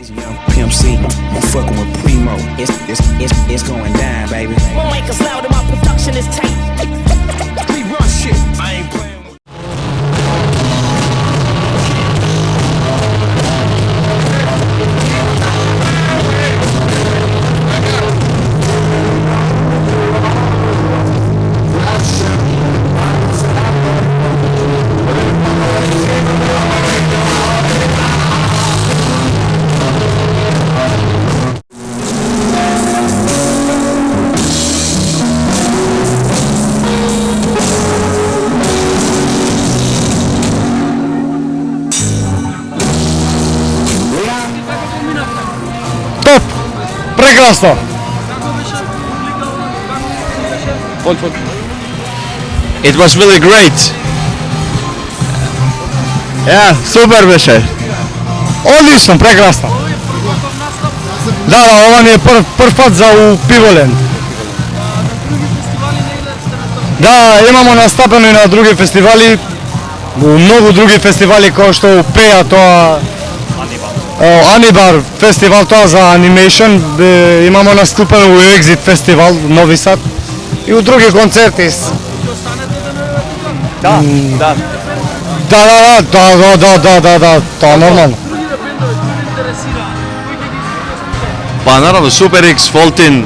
Young Pimp C, I'm fucking with Primo. It's going down, baby. My mic is loud and my production is tight. We run shit. I ain't playing with. Топ! Прекрасно! It was really great. Yeah, супер беше. Одлично, прекрасно. Да, ова ми е прв пат за у Пиволен. Да, имамо настапено и на други фестивали, многу други фестивали кои што пеа тоа Анибар фестивал, тоа за анимейшн, имамо наступено у Exit фестивал Нови Сад и у други концерти. Да, тоа нормално. Па наравно Super X, Voltin.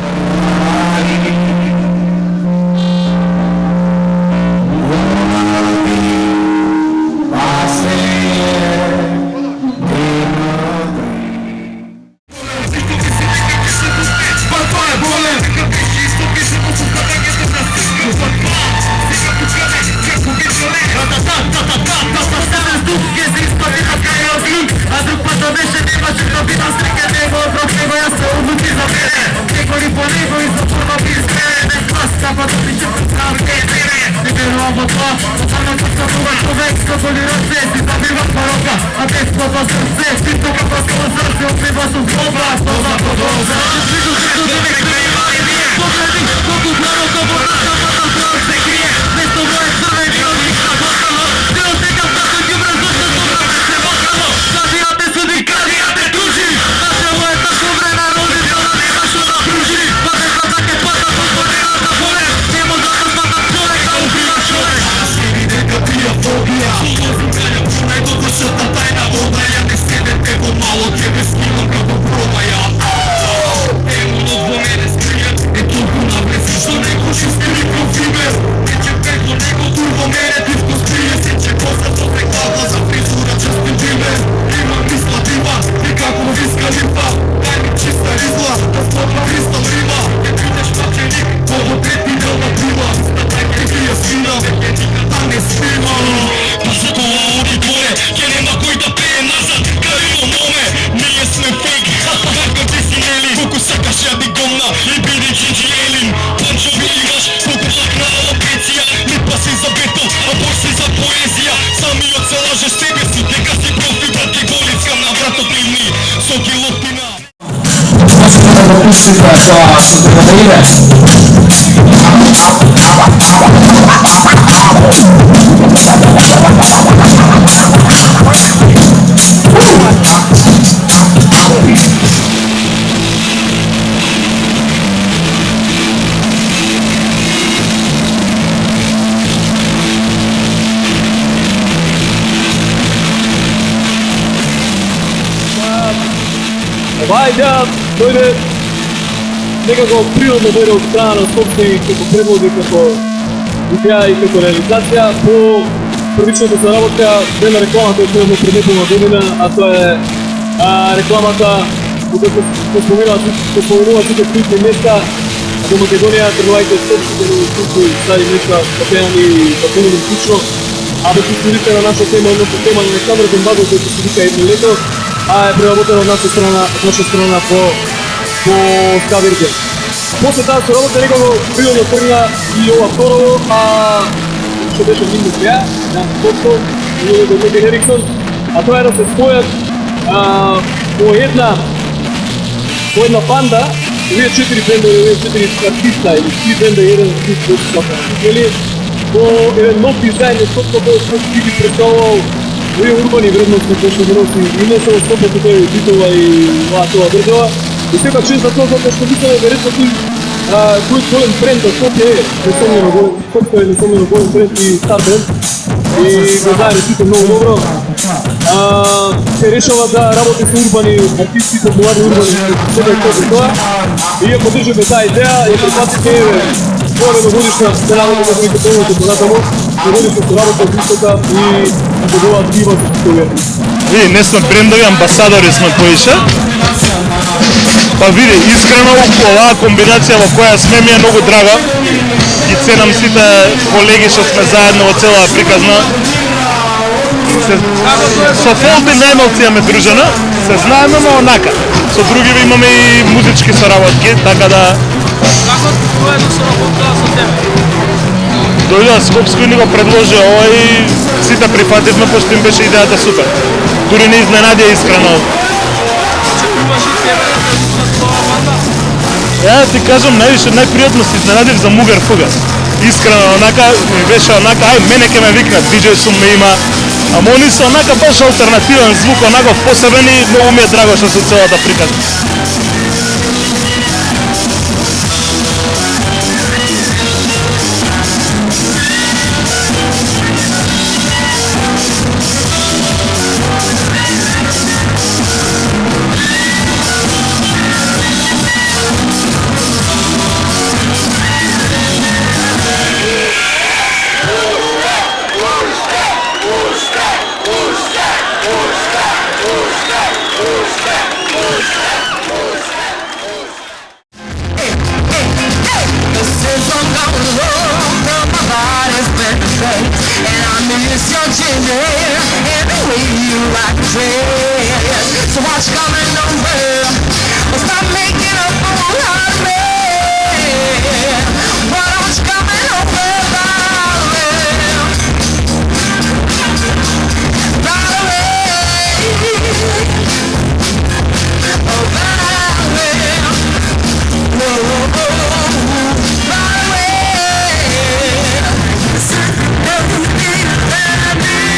Super Вајда дојде некако природно дојде од страна на собствени како предлози, како идеја и како реализација. По првичната заработка била рекламата од која пред неполна година, а тоа е рекламата која се споменува сите клучни места во Македонија, тргувајте собствените нови стари места, капеани клучно. А да се спорите на наша тема, односно тема на Александър Дембадов, кој се вика Едно лето, а е преработена од наша страна по Скавирген. После таа соработа некако природно тргна и ова второво, што беше Минно Беа, Дан Скотто и Меган Ериксон, а тоа е да се спојат по една банда, овие 4 бенда, овие 4 артиста или 3 бенда и еден артист кој се сакаат, по еден нов дизајн, кој би представувал ovие урбани вредности кои што доноси и не само скопот тој битова и тоа држава. И сепак чест за тоа затоа што мислам веројатно кој голем бренд за Скопје е, несомнено голем, Скопје е несомнено голем бренд и стар бренд. И го знае сите многу добро. Се решава да работи со урбани артисти, популарни урбани, себе кој тоа. И ја поддржаме таа идеја, ја прифатите годишна се работи за прикупувањето понатаму, годишна се работи од истока и добиваат пива со студија. Види, не сме брендови амбасадори сме поише. Па види, искрено оваа комбинација во која сме ми е многу драга и ценам сите колеги што сме заедно во целава приказна. Со Фолби најмалци ме дружена, се знаеме, но онака. Со други имаме и музички соработки, така да... Како тоа е да се работува со тебе? Дојде Скопско и ни го предложи ова и сите прифативме, пошто им беше идејата супер. Дури не изненадија искрено. Очекуваш и тебе да те тоа банда? Ја ти кажам, најпријатно се изненадив за Мугар Фугас. Искрено, онака, ми беше онака, ај, мене ке ме викнат, диџеј сум ме има. Ама они се онака баш алтернативен звук, онака посебен и многу ми е драго што се целата приказна. So what's coming over? Stop making a fool out of me. What's coming over, darling? Right away. Oh, darling. Whoa, right away. Everything that I've been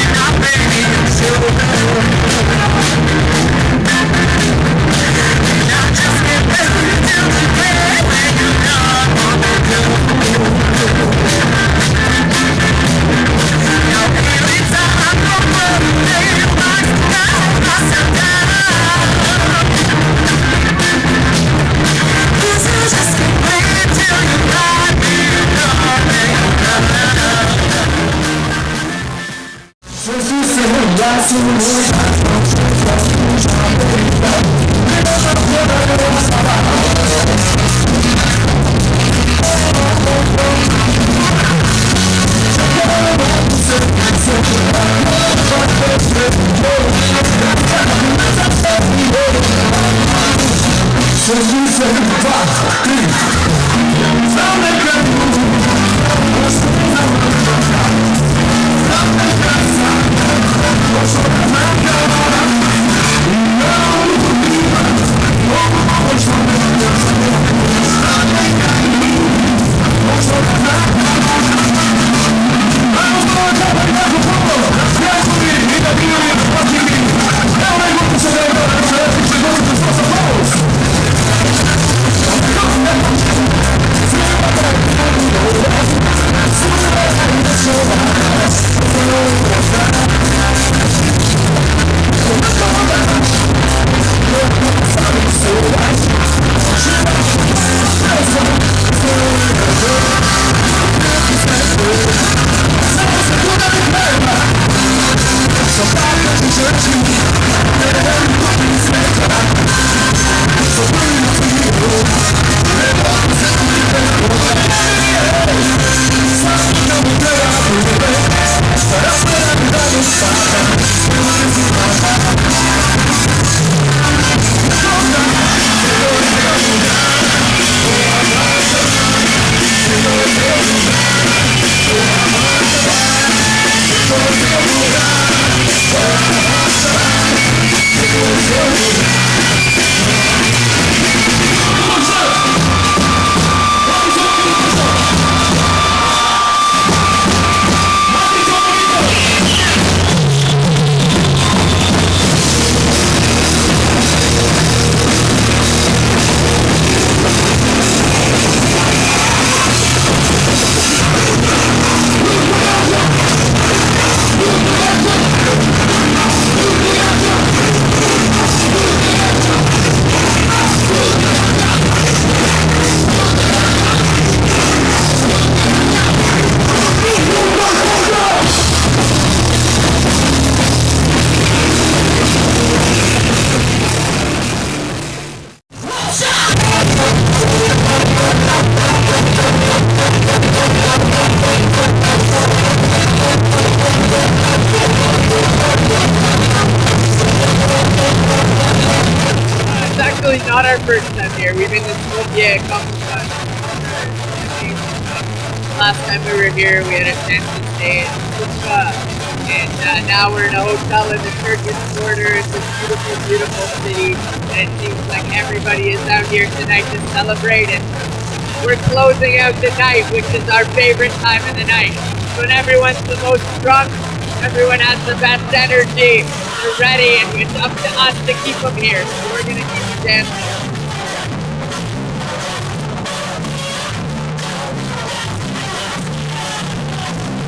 actually not our first time here. We've been to Skopje a couple times. Last time we were here, we had a chance to stay in Kuska, and now we're in a hotel in the Turkish border. It's a beautiful, beautiful city, and it seems like everybody is out here tonight to celebrate it. We're closing out the night, which is our favorite time of the night. When everyone's the most drunk, everyone has the best energy, they're ready, and it's up to us to keep them here. So we're gonna keep them dancing.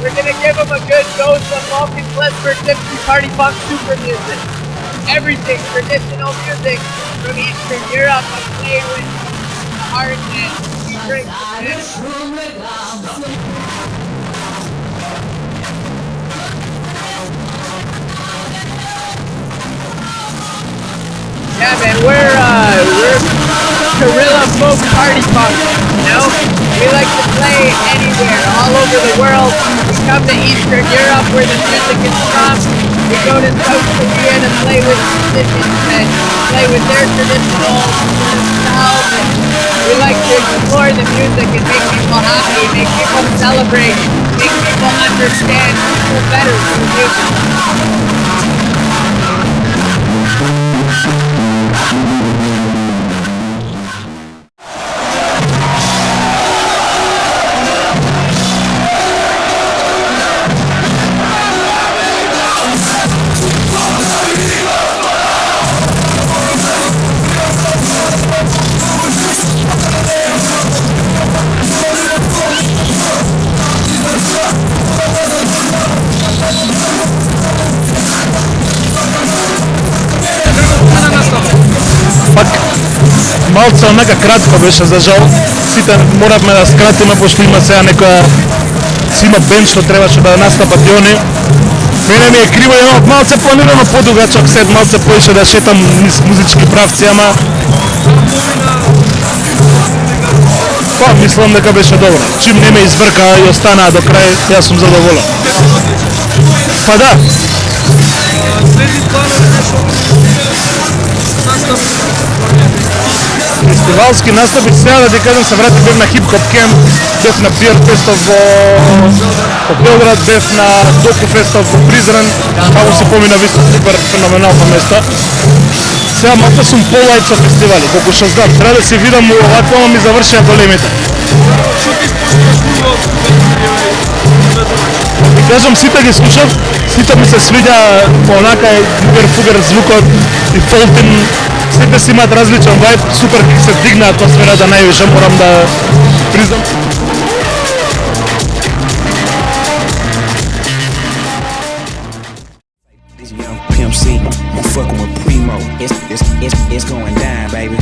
We're gonna give them a good dose of Balkan Klezmer Gypsy Party Punk super music. Everything, traditional music from Eastern Europe, I play with the heart and we drink with it. Yeah, man, we're guerrilla folk party punk, you know? We like to play anywhere, all over the world. We come to Eastern Europe where the music is from. We go to South Korea to play with musicians and play with their traditional styles. And we like to explore the music and make people happy, make people celebrate, make people understand people better through music. Малце онака кратко беше за жал. Сите моравме да скратиме пошто има сега некоја си има бенд што требаше да настапат и они. Мене ми е криво, имам малце планирано подугачок сет, малце поише да шетам низ музички правци, ама па мислам дека беше добро. Чим не ме изврка и останаа до крај, јас сум задоволен. Па да. Следи планове нешто настап. Фестивалски настапи, сега да ти кажам, се вратив, бев на хип-хоп кемп, бев на Beer Festov во Белград, бев на Doku Festov во Призрен, таму се помина висок, супер феноменално место. Сега малко сум полајд со фестивали, колку што знам, треба да се видам овако, ама ми завршија големите. Што ти спошташ Ви кажам, сите ги слушав, сите ми се свиѓа онака фугер звукот и фолтин. Сите си имаат различен вајб, супер се дигна атмосферата највише, морам да признам. This young Pimp C, I'm fucking with Primo. It's going down, baby.